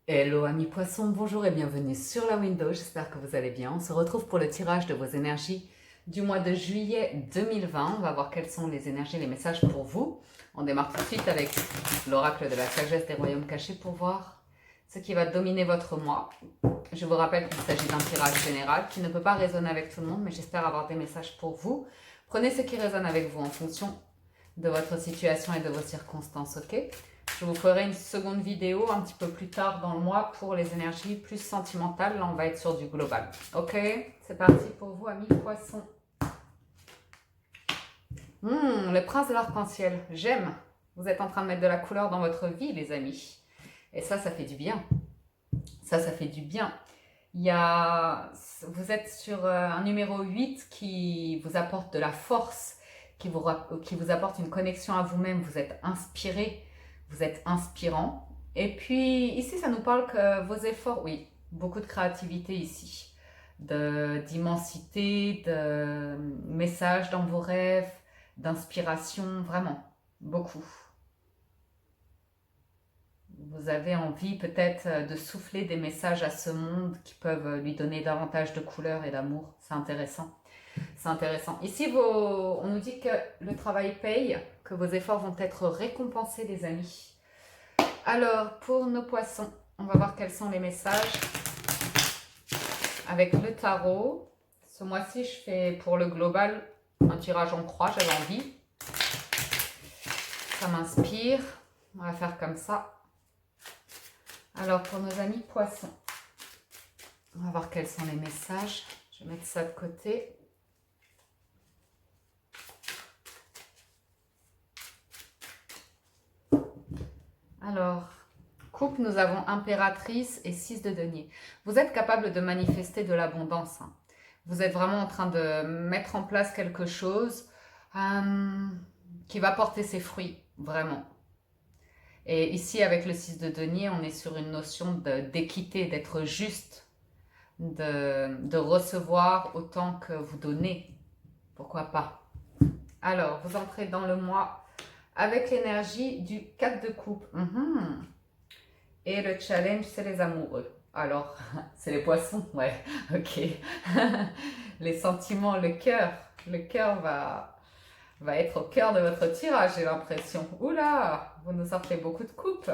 Hello amis poissons, bonjour et bienvenue sur la window, j'espère que vous allez bien. On se retrouve pour le tirage de vos énergies du mois de juillet 2020. On va voir quelles sont les énergies, les messages pour vous. On démarre tout de suite avec l'oracle de la sagesse des royaumes cachés pour voir ce qui va dominer votre mois. Je vous rappelle qu'il s'agit d'un tirage général qui ne peut pas résonner avec tout le monde, mais j'espère avoir des messages pour vous. Prenez ce qui résonne avec vous en fonction de votre situation et de vos circonstances, ok ? Je vous ferai une seconde vidéo un petit peu plus tard dans le mois pour les énergies plus sentimentales. Là, on va être sur du global. Ok, c'est parti pour vous, amis poissons. Le prince de l'arc-en-ciel, j'aime. Vous êtes en train de mettre de la couleur dans votre vie, les amis. Et ça fait du bien. Ça fait du bien. Vous êtes sur un numéro 8 qui vous apporte de la force, qui vous apporte une connexion à vous-même. Vous êtes inspiré. Vous êtes inspirant. Et puis ici, ça nous parle que vos efforts, oui, beaucoup de créativité ici, d'immensité, de messages dans vos rêves, d'inspiration, vraiment, beaucoup. Vous avez envie peut-être de souffler des messages à ce monde qui peuvent lui donner davantage de couleurs et d'amour. C'est intéressant. C'est intéressant. Ici, on nous dit que le travail paye, que vos efforts vont être récompensés, les amis. Alors, pour nos poissons, on va voir quels sont les messages avec le tarot. Ce mois-ci, je fais pour le global un tirage en croix, j'avais envie. Ça m'inspire. On va faire comme ça. Alors, pour nos amis poissons, on va voir quels sont les messages. Je vais mettre ça de côté. Alors, coupe, nous avons impératrice et 6 de denier. Vous êtes capable de manifester de l'abondance. Vous êtes vraiment en train de mettre en place quelque chose qui va porter ses fruits, vraiment. Et ici, avec le 6 de denier, on est sur une notion d'équité, d'être juste, de recevoir autant que vous donnez. Pourquoi pas? Alors, vous entrez dans le mois avec l'énergie du 4 de coupe. Et le challenge, c'est les amoureux. Alors, c'est les poissons, ouais, ok. Les sentiments, le cœur. Le cœur va être au cœur de votre tirage, j'ai l'impression. Oula, vous nous sortez beaucoup de coupes.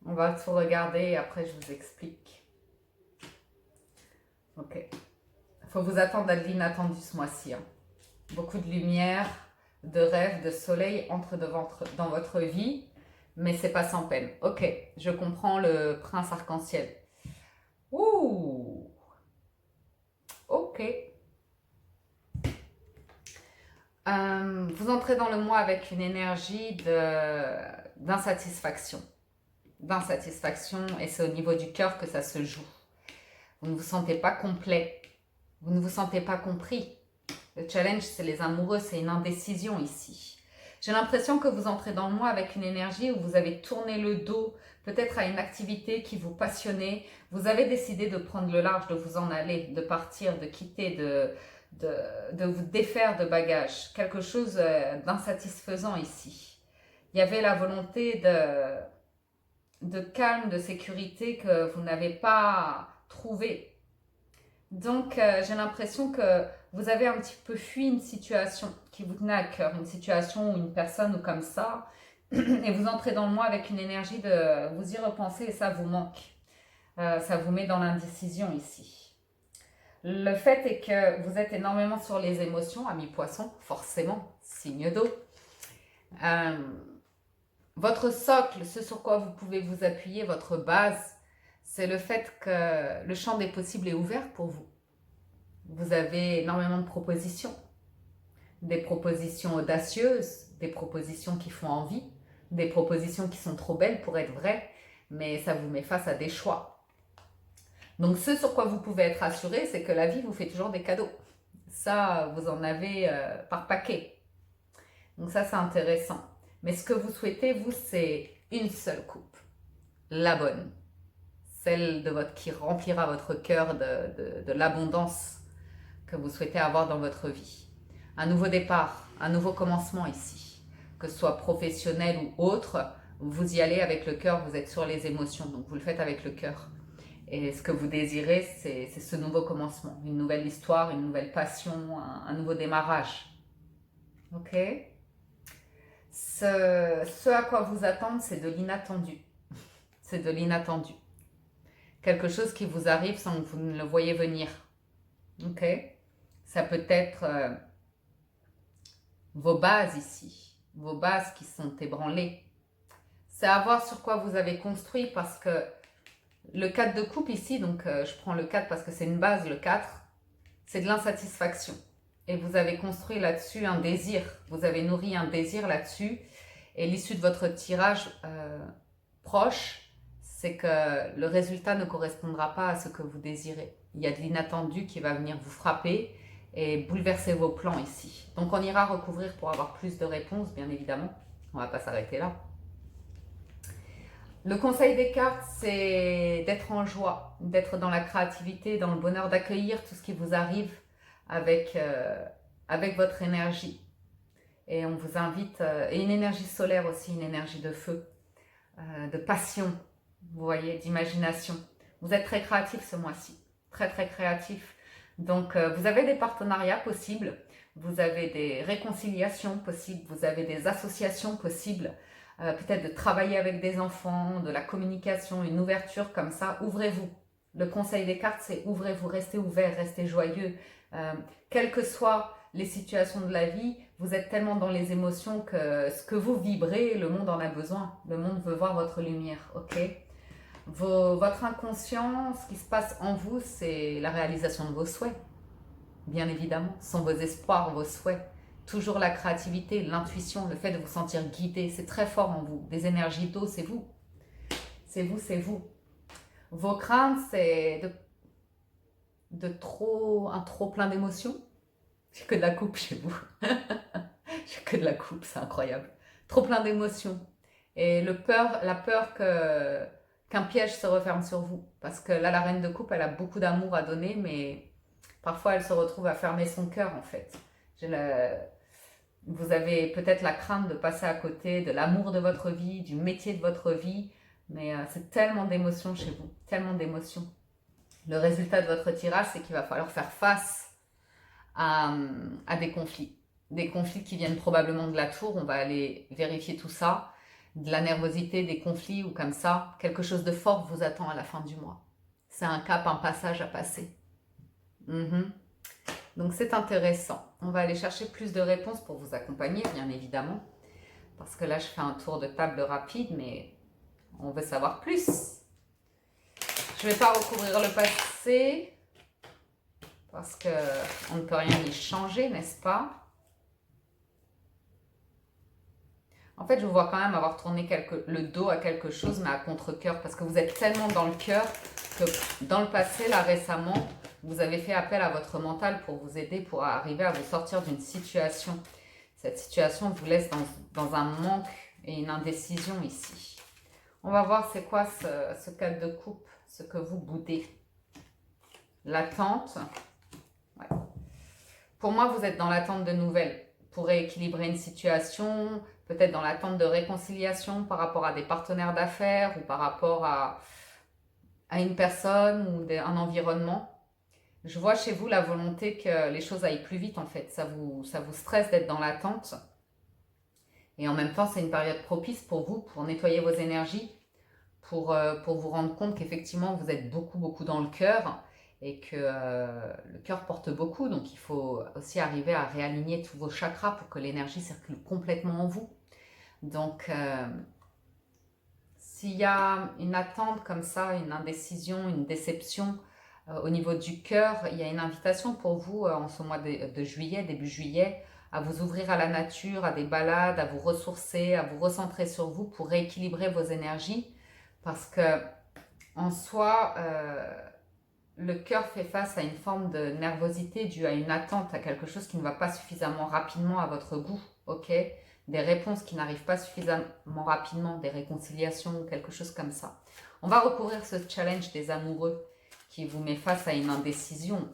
On va tout regarder et après je vous explique. Ok. Il faut vous attendre à de l'inattendu ce mois-ci. Beaucoup de lumière, de rêve, de soleil entre dans votre vie, mais c'est pas sans peine. Ok, je comprends le prince arc-en-ciel. Ouh. Ok. Vous entrez dans le mois avec une énergie d'insatisfaction. D'insatisfaction, et c'est au niveau du cœur que ça se joue. Vous ne vous sentez pas complet. Vous ne vous sentez pas compris. Le challenge, c'est les amoureux, c'est une indécision ici. J'ai l'impression que vous entrez dans le mois avec une énergie où vous avez tourné le dos, peut-être à une activité qui vous passionnait. Vous avez décidé de prendre le large, de vous en aller, de partir, de quitter, de vous défaire de bagages. Quelque chose d'insatisfaisant ici. Il y avait la volonté de calme, de sécurité que vous n'avez pas trouvé. Donc, j'ai l'impression que vous avez un petit peu fui une situation qui vous tenait à cœur, une situation ou une personne ou comme ça, et vous entrez dans le mois avec une énergie de vous y repenser et ça vous manque. Ça vous met dans l'indécision ici. Le fait est que vous êtes énormément sur les émotions, amis poissons, forcément, signe d'eau. Votre socle, ce sur quoi vous pouvez vous appuyer, votre base, c'est le fait que le champ des possibles est ouvert pour vous. Vous avez énormément de propositions. Des propositions audacieuses, des propositions qui font envie, des propositions qui sont trop belles pour être vraies, mais ça vous met face à des choix. Donc ce sur quoi vous pouvez être assuré, c'est que la vie vous fait toujours des cadeaux. Ça, vous en avez par paquet. Donc ça, c'est intéressant. Mais ce que vous souhaitez, vous, c'est une seule coupe. La bonne. Celle qui remplira votre cœur de l'abondance que vous souhaitez avoir dans votre vie. Un nouveau départ, un nouveau commencement ici. Que ce soit professionnel ou autre, vous y allez avec le cœur, vous êtes sur les émotions, donc vous le faites avec le cœur. Et ce que vous désirez, c'est ce nouveau commencement, une nouvelle histoire, une nouvelle passion, un nouveau démarrage. Ok? Ce à quoi vous attendre, c'est de l'inattendu. C'est de l'inattendu. Quelque chose qui vous arrive sans que vous ne le voyez venir. Ok? Ça peut être vos bases ici, vos bases qui sont ébranlées. C'est à voir sur quoi vous avez construit parce que le 4 de coupe ici, donc je prends le 4 parce que c'est une base, le 4, c'est de l'insatisfaction. Et vous avez construit là-dessus un désir, vous avez nourri un désir là-dessus. Et l'issue de votre tirage proche, c'est que le résultat ne correspondra pas à ce que vous désirez. Il y a de l'inattendu qui va venir vous frapper et bouleverser vos plans ici. Donc on ira recouvrir pour avoir plus de réponses, bien évidemment. On ne va pas s'arrêter là. Le conseil des cartes, c'est d'être en joie, d'être dans la créativité, dans le bonheur, d'accueillir tout ce qui vous arrive avec votre énergie. Et on vous invite, et une énergie solaire aussi, une énergie de feu, de passion, vous voyez, d'imagination. Vous êtes très créatif ce mois-ci, très très créatif. Donc vous avez des partenariats possibles, vous avez des réconciliations possibles, vous avez des associations possibles, peut-être de travailler avec des enfants, de la communication, une ouverture comme ça, ouvrez-vous. Le conseil des cartes, c'est ouvrez-vous, restez ouvert, restez joyeux. Quelles que soient les situations de la vie, vous êtes tellement dans les émotions que ce que vous vibrez, le monde en a besoin. Le monde veut voir votre lumière, ok? Votre inconscient, ce qui se passe en vous, c'est la réalisation de vos souhaits, bien évidemment. Ce sont vos espoirs, vos souhaits. Toujours la créativité, l'intuition, le fait de vous sentir guidé, c'est très fort en vous. Des énergies d'eau, c'est vous. C'est vous, c'est vous. Vos craintes, c'est un trop plein d'émotions. J'ai que de la coupe chez vous. J'ai que de la coupe, c'est incroyable. Trop plein d'émotions. Et la peur qu'un piège se referme sur vous. Parce que là, la reine de coupe, elle a beaucoup d'amour à donner, mais parfois, elle se retrouve à fermer son cœur, en fait. Vous avez peut-être la crainte de passer à côté de l'amour de votre vie, du métier de votre vie, mais c'est tellement d'émotions chez vous, tellement d'émotions. Le résultat de votre tirage, c'est qu'il va falloir faire face à des conflits. Des conflits qui viennent probablement de la tour, on va aller vérifier tout ça. De la nervosité, des conflits ou comme ça. Quelque chose de fort vous attend à la fin du mois. C'est un cap, un passage à passer. Donc c'est intéressant. On va aller chercher plus de réponses pour vous accompagner, bien évidemment. Parce que là, je fais un tour de table rapide, mais on veut savoir plus. Je ne vais pas recouvrir le passé, parce qu'on ne peut rien y changer, n'est-ce pas? En fait, je vous vois quand même avoir tourné le dos à quelque chose, mais à contre-cœur, parce que vous êtes tellement dans le cœur que dans le passé, là récemment, vous avez fait appel à votre mental pour vous aider, pour arriver à vous sortir d'une situation. Cette situation vous laisse dans un manque et une indécision ici. On va voir c'est quoi ce 4 de coupe, ce que vous boudez. L'attente. Ouais. Pour moi, vous êtes dans l'attente de nouvelles pour rééquilibrer une situation, peut-être dans l'attente de réconciliation par rapport à des partenaires d'affaires ou par rapport à une personne ou un environnement. Je vois chez vous la volonté que les choses aillent plus vite en fait. Ça vous stresse d'être dans l'attente. Et en même temps, c'est une période propice pour vous, pour nettoyer vos énergies, pour vous rendre compte qu'effectivement, vous êtes beaucoup dans le cœur et que le cœur porte beaucoup. Donc, il faut aussi arriver à réaligner tous vos chakras pour que l'énergie circule complètement en vous. Donc, s'il y a une attente comme ça, une indécision, une déception au niveau du cœur, il y a une invitation pour vous en ce mois de juillet, début juillet, à vous ouvrir à la nature, à des balades, à vous ressourcer, à vous recentrer sur vous pour rééquilibrer vos énergies. Parce que en soi, le cœur fait face à une forme de nervosité due à une attente, à quelque chose qui ne va pas suffisamment rapidement à votre goût, ok? Des réponses qui n'arrivent pas suffisamment rapidement, des réconciliations, quelque chose comme ça. On va recouvrir ce challenge des amoureux qui vous met face à une indécision,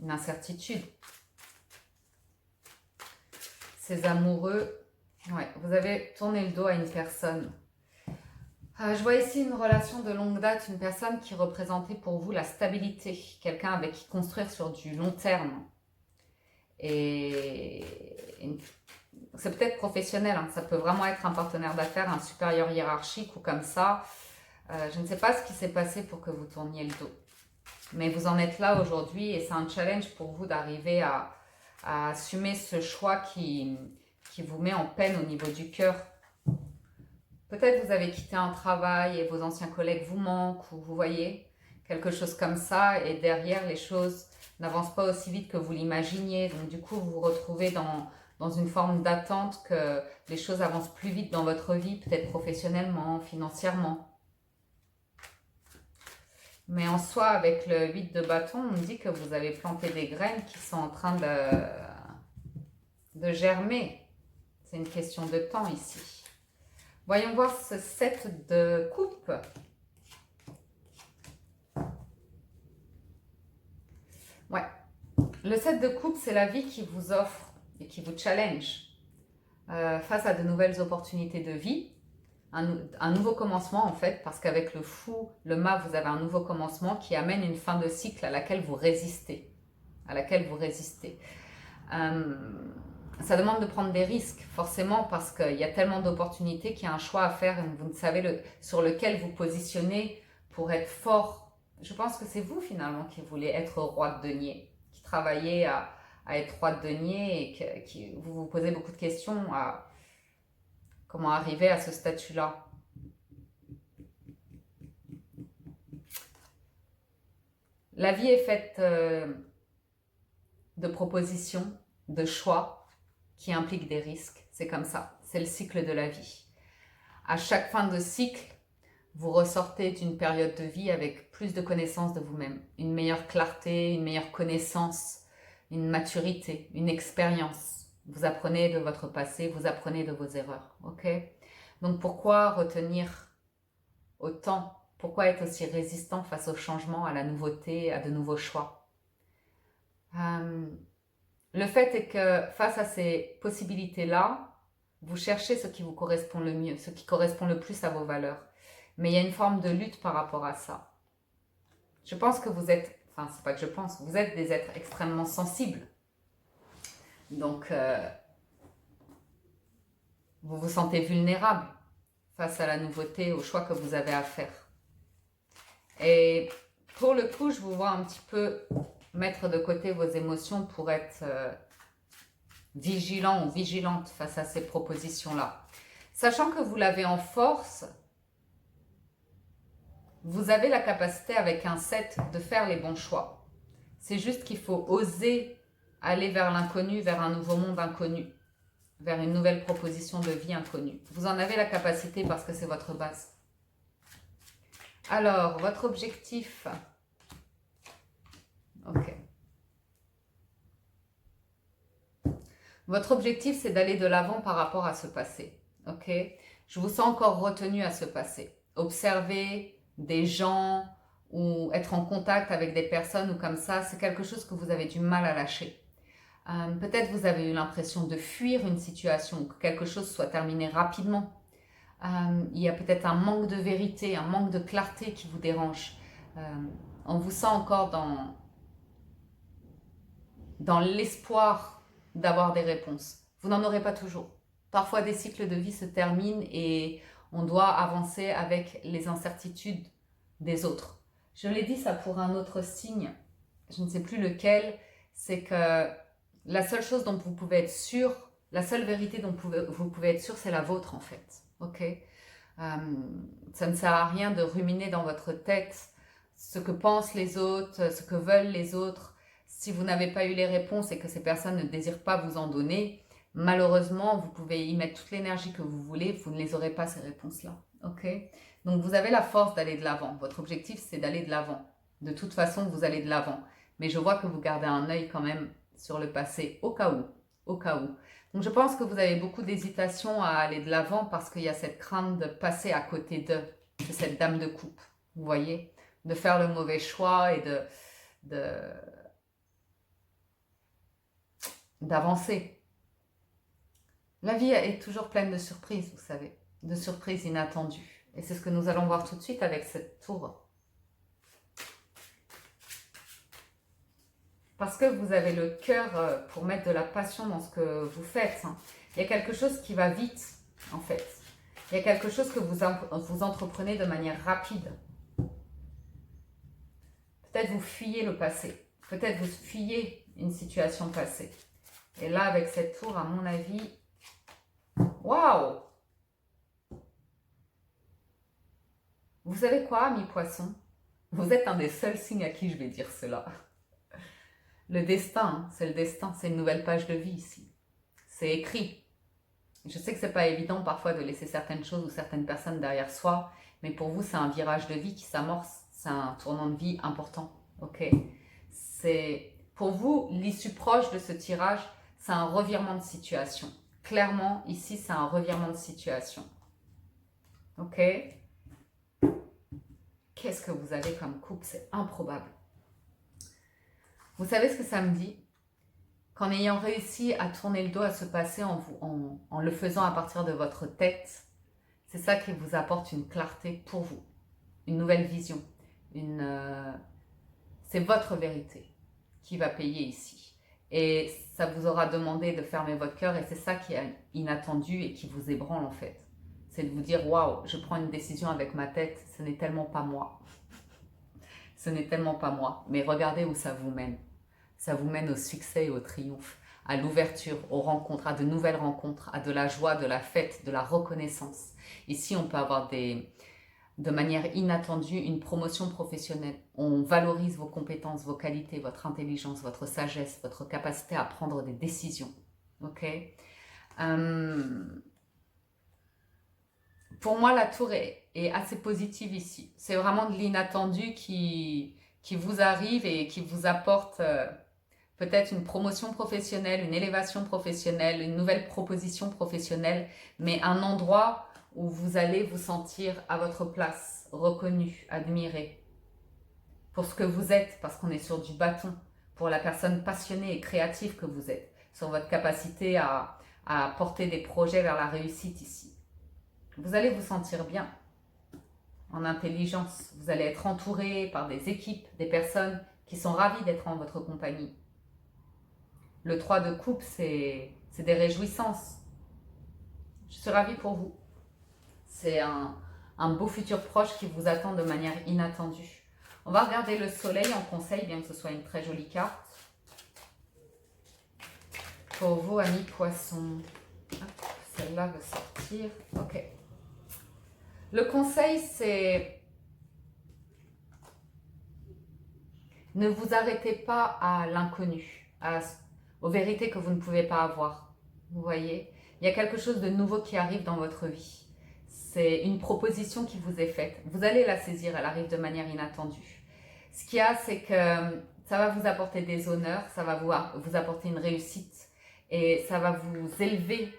une incertitude. Ces amoureux Ouais, vous avez tourné le dos à une personne. Je vois ici une relation de longue date, une personne qui représentait pour vous la stabilité, quelqu'un avec qui construire sur du long terme. Et c'est peut-être professionnel, hein, ça peut vraiment être un partenaire d'affaires, un supérieur hiérarchique ou comme ça. Je ne sais pas ce qui s'est passé pour que vous tourniez le dos. Mais vous en êtes là aujourd'hui et c'est un challenge pour vous d'arriver à assumer ce choix qui vous met en peine au niveau du cœur. Peut-être vous avez quitté un travail et vos anciens collègues vous manquent ou vous voyez quelque chose comme ça et derrière les choses n'avancent pas aussi vite que vous l'imaginiez. Donc du coup vous vous retrouvez dans une forme d'attente que les choses avancent plus vite dans votre vie, peut-être professionnellement, financièrement. Mais en soi, avec le 8 de bâton, on dit que vous avez planté des graines qui sont en train de germer. C'est une question de temps ici. Voyons voir ce 7 de coupe. Ouais. Le 7 de coupe, c'est la vie qui vous offre et qui vous challenge face à de nouvelles opportunités de vie. Un nouveau commencement en fait, parce qu'avec le fou, le mât, vous avez un nouveau commencement qui amène une fin de cycle à laquelle vous résistez. Ça demande de prendre des risques, forcément, parce qu'il y a tellement d'opportunités qu'il y a un choix à faire et vous ne savez sur lequel vous positionnez pour être fort. Je pense que c'est vous finalement qui voulez être roi de denier, qui travaillez à être roi de denier et qui vous vous posez beaucoup de questions à comment arriver à ce statut-là. La vie est faite de propositions, de choix qui impliquent des risques. C'est comme ça, c'est le cycle de la vie. À chaque fin de cycle, vous ressortez d'une période de vie avec plus de connaissance de vous-même, une meilleure clarté, une meilleure connaissance, une maturité, une expérience. Vous apprenez de votre passé, vous apprenez de vos erreurs, ok? Donc pourquoi retenir autant? Pourquoi être aussi résistant face au changement, à la nouveauté, à de nouveaux choix? Le fait est que face à ces possibilités-là, vous cherchez ce qui vous correspond le mieux, ce qui correspond le plus à vos valeurs. Mais il y a une forme de lutte par rapport à ça. Je pense que vous êtes, enfin c'est pas que je pense, vous êtes des êtres extrêmement sensibles. Donc vous vous sentez vulnérable face à la nouveauté, au choix que vous avez à faire. Et pour le coup, je vous vois un petit peu mettre de côté vos émotions pour être vigilant ou vigilante face à ces propositions-là. Sachant que vous l'avez en force, vous avez la capacité avec un 7 de faire les bons choix. C'est juste qu'il faut oser aller vers l'inconnu, vers un nouveau monde inconnu, vers une nouvelle proposition de vie inconnue. Vous en avez la capacité parce que c'est votre base. Alors, votre objectif. Ok. Votre objectif, c'est d'aller de l'avant par rapport à ce passé. Ok. Je vous sens encore retenu à ce passé. Observer des gens ou être en contact avec des personnes ou comme ça, c'est quelque chose que vous avez du mal à lâcher. Peut-être vous avez eu l'impression de fuir une situation, que quelque chose soit terminé rapidement. Il y a peut-être un manque de vérité, un manque de clarté qui vous dérange. On vous sent encore dans l'espoir d'avoir des réponses. Vous n'en aurez pas toujours. Parfois, des cycles de vie se terminent et on doit avancer avec les incertitudes des autres. Je l'ai dit, ça pour un autre signe, je ne sais plus lequel, c'est que la seule chose dont vous pouvez être sûr, la seule vérité dont vous pouvez être sûr, c'est la vôtre en fait. Ok. Ça ne sert à rien de ruminer dans votre tête ce que pensent les autres, ce que veulent les autres. Si vous n'avez pas eu les réponses et que ces personnes ne désirent pas vous en donner, malheureusement, vous pouvez y mettre toute l'énergie que vous voulez, vous ne les aurez pas ces réponses-là. Ok. Donc vous avez la force d'aller de l'avant. Votre objectif, c'est d'aller de l'avant. De toute façon, vous allez de l'avant. Mais je vois que vous gardez un œil quand même sur le passé, au cas où. Au cas où. Donc je pense que vous avez beaucoup d'hésitation à aller de l'avant parce qu'il y a cette crainte de passer à côté de cette dame de coupe. Vous voyez, de faire le mauvais choix et d'avancer. La vie est toujours pleine de surprises, vous savez, de surprises inattendues. Et c'est ce que nous allons voir tout de suite avec cette tour. Parce que vous avez le cœur pour mettre de la passion dans ce que vous faites. Il y a quelque chose qui va vite, en fait. Il y a quelque chose que vous entreprenez de manière rapide. Peut-être vous fuyez le passé. Peut-être vous fuyez une situation passée. Et là, avec cette tour, à mon avis, waouh! Vous savez quoi, amis poissons? Vous êtes un des seuls signes à qui je vais dire cela. Le destin, c'est le destin, c'est une nouvelle page de vie ici. C'est écrit. Je sais que c'est pas évident parfois de laisser certaines choses ou certaines personnes derrière soi, mais pour vous, c'est un virage de vie qui s'amorce, c'est un tournant de vie important, ok? C'est, pour vous, l'issue proche de ce tirage, c'est un revirement de situation. Clairement, ici, c'est un revirement de situation, ok? Qu'est-ce que vous avez comme couple? C'est improbable. Vous savez ce que ça me dit? Qu'en ayant réussi à tourner le dos à ce passé en le faisant à partir de votre tête, c'est ça qui vous apporte une clarté pour vous, une nouvelle vision. C'est votre vérité qui va payer ici. Et ça vous aura demandé de fermer votre cœur et c'est ça qui est inattendu et qui vous ébranle en fait. C'est de vous dire, waouh, je prends une décision avec ma tête, ce n'est tellement pas moi. Ce n'est tellement pas moi, mais regardez où ça vous mène. Ça vous mène au succès et au triomphe, à l'ouverture, aux rencontres, à de nouvelles rencontres, à de la joie, de la fête, de la reconnaissance. Ici, on peut avoir de manière inattendue une promotion professionnelle. On valorise vos compétences, vos qualités, votre intelligence, votre sagesse, votre capacité à prendre des décisions. Ok? Pour moi, la tour est assez positive ici. C'est vraiment de l'inattendu qui vous arrive et qui vous apporte peut-être une promotion professionnelle, une élévation professionnelle, une nouvelle proposition professionnelle, mais un endroit où vous allez vous sentir à votre place, reconnu, admiré, pour ce que vous êtes, parce qu'on est sur du bâton, pour la personne passionnée et créative que vous êtes, sur votre capacité à porter des projets vers la réussite ici. Vous allez vous sentir bien, en intelligence. Vous allez être entouré par des équipes, des personnes qui sont ravies d'être en votre compagnie. Le 3 de coupe, c'est des réjouissances. Je suis ravie pour vous. C'est un beau futur proche qui vous attend de manière inattendue. On va regarder le soleil en conseil, bien que ce soit une très jolie carte. Pour vos amis poissons. Celle-là veut sortir. Ok. Le conseil, c'est ne vous arrêtez pas à l'inconnu, aux vérités que vous ne pouvez pas avoir. Vous voyez, il y a quelque chose de nouveau qui arrive dans votre vie. C'est une proposition qui vous est faite. Vous allez la saisir, elle arrive de manière inattendue. Ce qu'il y a, c'est que ça va vous apporter des honneurs, ça va vous apporter une réussite et ça va vous élever.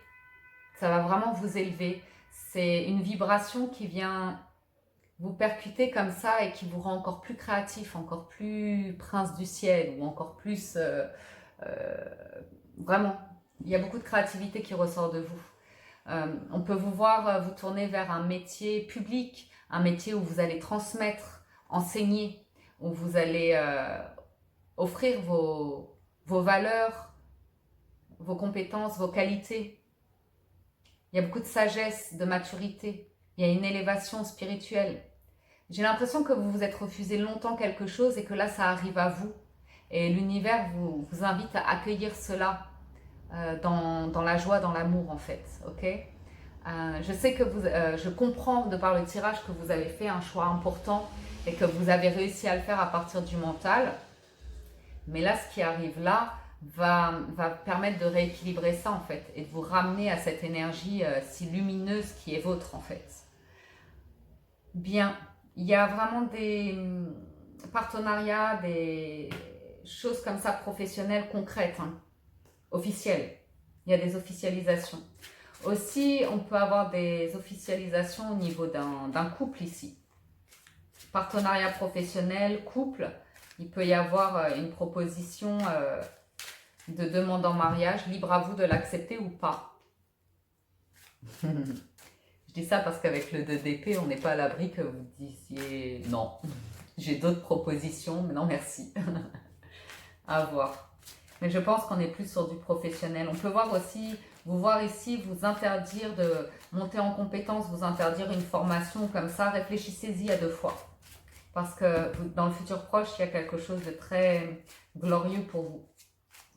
Ça va vraiment vous élever. C'est une vibration qui vient vous percuter comme ça et qui vous rend encore plus créatif, encore plus prince du ciel ou encore plus... vraiment, il y a beaucoup de créativité qui ressort de vous. On peut vous voir vous tourner vers un métier public, un métier où vous allez transmettre, enseigner, où vous allez offrir vos valeurs, vos compétences, vos qualités. Il y a beaucoup de sagesse, de maturité. Il y a une élévation spirituelle. J'ai l'impression que vous vous êtes refusé longtemps quelque chose et que là, ça arrive à vous. Et l'univers vous invite à accueillir cela dans la joie, dans l'amour en fait. Ok? Je sais que je comprends de par le tirage que vous avez fait un choix important et que vous avez réussi à le faire à partir du mental. Mais là, ce qui arrive là va permettre de rééquilibrer ça en fait et de vous ramener à cette énergie si lumineuse qui est vôtre en fait. Bien, il y a vraiment des partenariats, des choses comme ça professionnelles, concrètes, officielles. Il y a des officialisations. Aussi, on peut avoir des officialisations au niveau d'un couple ici. Partenariat professionnel, couple, il peut y avoir une proposition de demande en mariage, libre à vous de l'accepter ou pas. Je dis ça parce qu'avec le 2 d'épée, on n'est pas à l'abri que vous disiez non. J'ai d'autres propositions, mais non merci. À voir. Mais je pense qu'on est plus sur du professionnel. On peut voir aussi, vous voir ici, vous interdire de monter en compétence, vous interdire une formation comme ça. Réfléchissez-y à 2 fois. Parce que dans le futur proche, il y a quelque chose de très glorieux pour vous.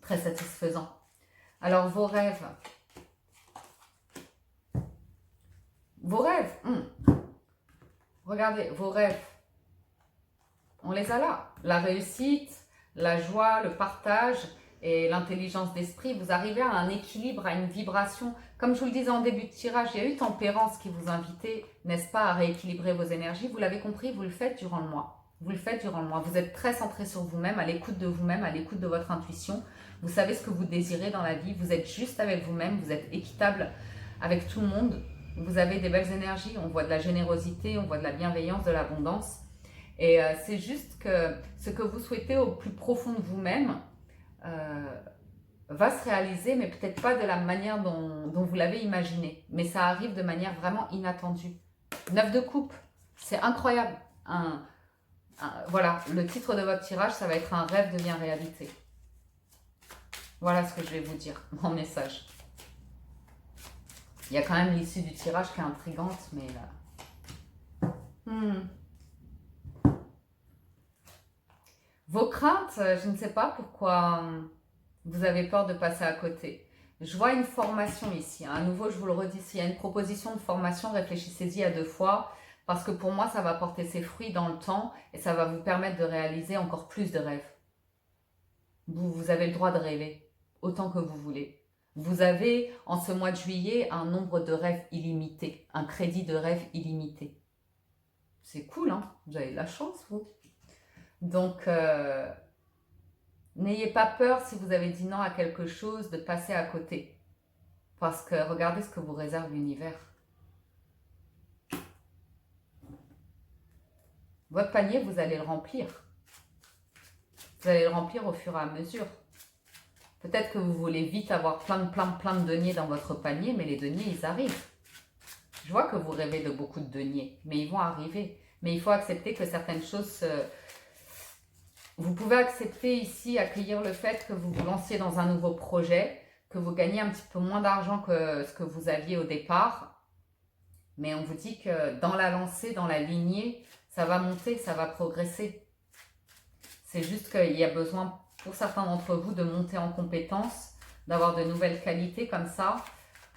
Très satisfaisant. Alors, vos rêves. Vos rêves. Regardez, vos rêves. On les a là. La réussite, la joie, le partage et l'intelligence d'esprit. Vous arrivez à un équilibre, à une vibration. Comme je vous le disais en début de tirage, il y a eu Tempérance qui vous invitait, n'est-ce pas, à rééquilibrer vos énergies. Vous l'avez compris, vous le faites durant le mois. Vous le faites durant le mois. Vous êtes très centré sur vous-même, à l'écoute de vous-même, à l'écoute de votre intuition. Vous savez ce que vous désirez dans la vie. Vous êtes juste avec vous-même. Vous êtes équitable avec tout le monde. Vous avez des belles énergies. On voit de la générosité, on voit de la bienveillance, de l'abondance. Et c'est juste que ce que vous souhaitez au plus profond de vous-même va se réaliser, mais peut-être pas de la manière dont vous l'avez imaginé. Mais ça arrive de manière vraiment inattendue. 9 de coupe, c'est incroyable. Voilà, le titre de votre tirage, ça va être un rêve devient réalité. Voilà ce que je vais vous dire, mon message. Il y a quand même l'issue du tirage qui est intrigante, mais... Vos craintes, je ne sais pas pourquoi vous avez peur de passer à côté. Je vois une formation ici. À nouveau, je vous le redis, s'il y a une proposition de formation, réfléchissez-y à 2 fois. Parce que pour moi, ça va porter ses fruits dans le temps et ça va vous permettre de réaliser encore plus de rêves. Vous avez le droit de rêver, autant que vous voulez. Vous avez, en ce mois de juillet, un nombre de rêves illimité, un crédit de rêve illimité. C'est cool, hein? Vous avez de la chance, vous. Donc, n'ayez pas peur si vous avez dit non à quelque chose de passer à côté. Parce que regardez ce que vous réserve l'univers. Votre panier, vous allez le remplir. Vous allez le remplir au fur et à mesure. Peut-être que vous voulez vite avoir plein de deniers dans votre panier, mais les deniers, ils arrivent. Je vois que vous rêvez de beaucoup de deniers, mais ils vont arriver. Mais il faut accepter que certaines choses... Vous pouvez accepter ici, accueillir le fait que vous vous lanciez dans un nouveau projet, que vous gagnez un petit peu moins d'argent que ce que vous aviez au départ. Mais on vous dit que dans la lancée, dans la lignée, ça va monter, ça va progresser. C'est juste qu'il y a besoin, pour certains d'entre vous, de monter en compétences, d'avoir de nouvelles qualités comme ça,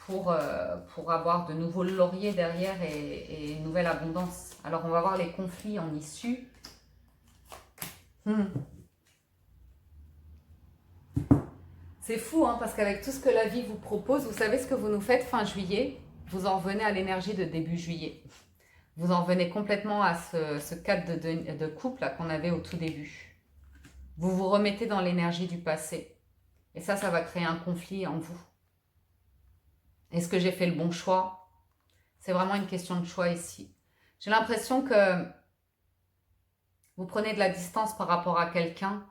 pour avoir de nouveaux lauriers derrière et une nouvelle abondance. Alors, on va voir les conflits en issue. C'est fou, hein, parce qu'avec tout ce que la vie vous propose, vous savez ce que vous nous faites fin juillet? Vous en revenez à l'énergie de début juillet. Vous en revenez complètement à ce cadre de couple là qu'on avait au tout début. Vous vous remettez dans l'énergie du passé. Et ça va créer un conflit en vous. Est-ce que j'ai fait le bon choix? C'est vraiment une question de choix ici. J'ai l'impression que vous prenez de la distance par rapport à quelqu'un,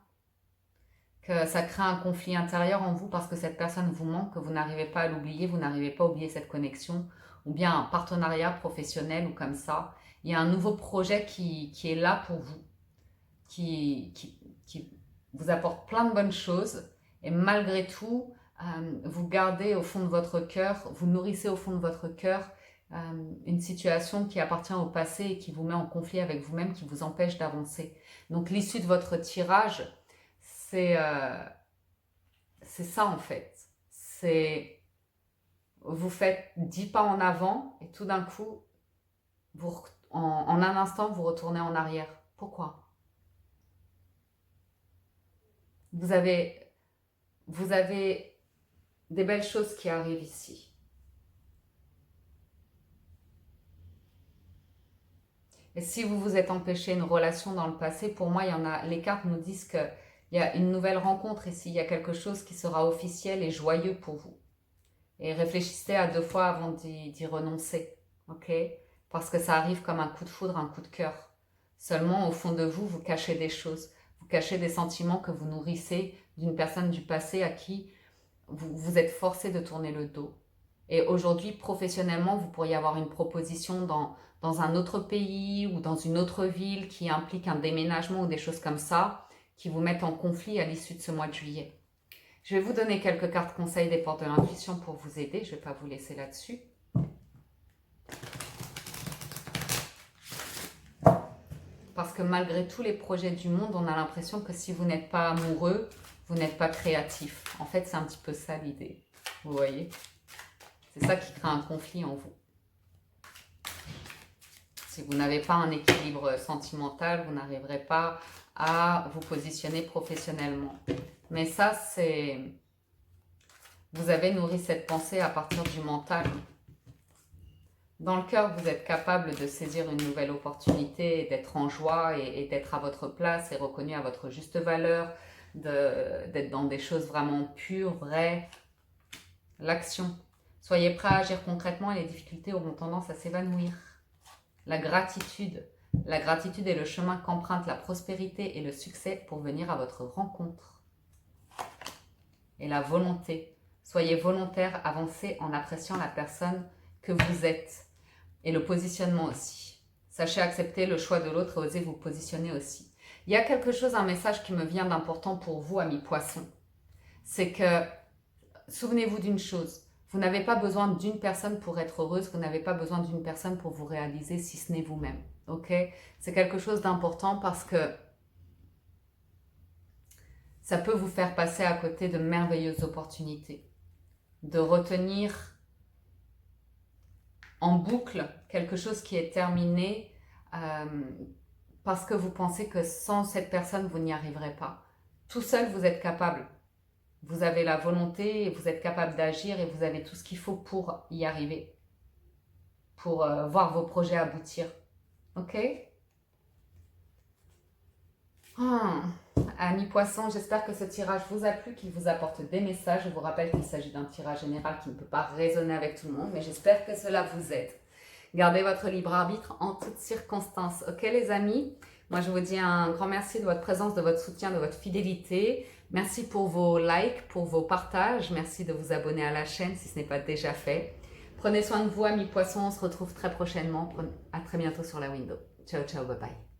que ça crée un conflit intérieur en vous parce que cette personne vous manque, que vous n'arrivez pas à l'oublier, vous n'arrivez pas à oublier cette connexion, ou bien un partenariat professionnel ou comme ça. Il y a un nouveau projet qui est là pour vous, qui vous apporte plein de bonnes choses, et malgré tout, vous gardez au fond de votre cœur, vous nourrissez au fond de votre cœur une situation qui appartient au passé et qui vous met en conflit avec vous-même, qui vous empêche d'avancer. Donc l'issue de votre tirage, c'est ça en fait. C'est vous faites 10 pas en avant et tout d'un coup, en un instant, vous retournez en arrière. Pourquoi? Vous avez des belles choses qui arrivent ici. Et si vous vous êtes empêché une relation dans le passé, pour moi, les cartes nous disent qu'il y a une nouvelle rencontre ici, il y a quelque chose qui sera officiel et joyeux pour vous. Et réfléchissez à 2 fois avant d'y renoncer, ok? Parce que ça arrive comme un coup de foudre, un coup de cœur. Seulement, au fond de vous, vous cachez des choses. Vous cachez des sentiments que vous nourrissez d'une personne du passé à qui vous êtes forcé de tourner le dos. Et aujourd'hui, professionnellement, vous pourriez avoir une proposition dans un autre pays ou dans une autre ville qui implique un déménagement ou des choses comme ça, qui vous mettent en conflit à l'issue de ce mois de juillet. Je vais vous donner quelques cartes conseils des portes de l'intuition pour vous aider. Je ne vais pas vous laisser là-dessus. Parce que malgré tous les projets du monde, on a l'impression que si vous n'êtes pas amoureux, vous n'êtes pas créatif. En fait, c'est un petit peu ça l'idée. Vous voyez? C'est ça qui crée un conflit en vous. Si vous n'avez pas un équilibre sentimental, vous n'arriverez pas à vous positionner professionnellement. Mais ça, c'est... Vous avez nourri cette pensée à partir du mental. Dans le cœur, vous êtes capable de saisir une nouvelle opportunité, d'être en joie et d'être à votre place et reconnu à votre juste valeur, d'être dans des choses vraiment pures, vraies. L'action. Soyez prêts à agir concrètement et les difficultés auront tendance à s'évanouir. La gratitude. La gratitude est le chemin qu'emprunte la prospérité et le succès pour venir à votre rencontre. Et la volonté. Soyez volontaire, avancez en appréciant la personne que vous êtes. Et le positionnement aussi. Sachez accepter le choix de l'autre et osez vous positionner aussi. Il y a quelque chose, un message qui me vient d'important pour vous, amis poissons. C'est que, souvenez-vous d'une chose, vous n'avez pas besoin d'une personne pour être heureuse, vous n'avez pas besoin d'une personne pour vous réaliser si ce n'est vous-même. Ok? C'est quelque chose d'important parce que ça peut vous faire passer à côté de merveilleuses opportunités. De retenir en boucle quelque chose qui est terminé parce que vous pensez que sans cette personne, vous n'y arriverez pas. Tout seul, vous êtes capable. Vous avez la volonté et vous êtes capable d'agir et vous avez tout ce qu'il faut pour y arriver. Pour voir vos projets aboutir. Ok? Amis poissons, j'espère que ce tirage vous a plu, qu'il vous apporte des messages. Je vous rappelle qu'il s'agit d'un tirage général qui ne peut pas résonner avec tout le monde, mais j'espère que cela vous aide. Gardez votre libre arbitre en toutes circonstances. Ok les amis? Moi je vous dis un grand merci de votre présence, de votre soutien, de votre fidélité. Merci pour vos likes, pour vos partages. Merci de vous abonner à la chaîne si ce n'est pas déjà fait. Prenez soin de vous amis poissons, on se retrouve très prochainement. À très bientôt sur la window. Ciao, ciao, bye bye.